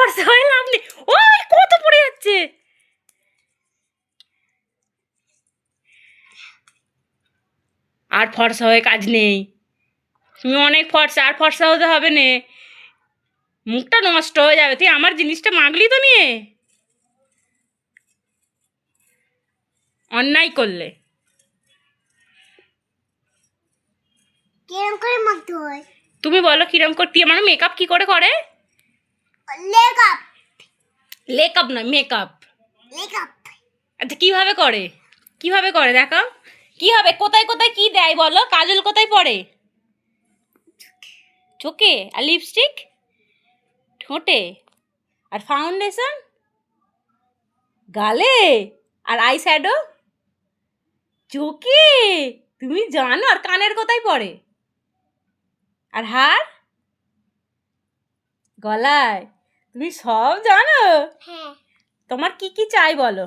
ফর্সা হয়ে লাভ নেই। ওই কত পড়ে যাচ্ছে। আর ফর্সা হয়ে কাজ নেই, তুমি অনেক ফর্সা, আর ফর্সা হতে হবে না, মুখটা নষ্ট হয়ে যাবে। তুই আমার জিনিসটা মাগলি তো নিয়ে, অন্যায় করলে। কিরম করে মাখতে হয় তুমি বলো কিরম করতে। আমার মেকআপ কি করে করে? লেকআপ লেকআপ নয়, মেকআপ। লেকআপ আচ্ছা কিভাবে করে, কিভাবে করে দেখাও। কি হবে, কোথায় কোথায় কি দেয় বলো? কাজল কোথায় পড়ে? চোখে। আর লিপস্টিক ঠোঁটে। আর ফাউন্ডেশন গালে। আর আই শ্যাডো চোখে। তুমি জানো? আর কানের কোথায় পড়ে? আর হার গলায়। তুমি সব জানো। হ্যাঁ তোমার কি কি চাই বলো?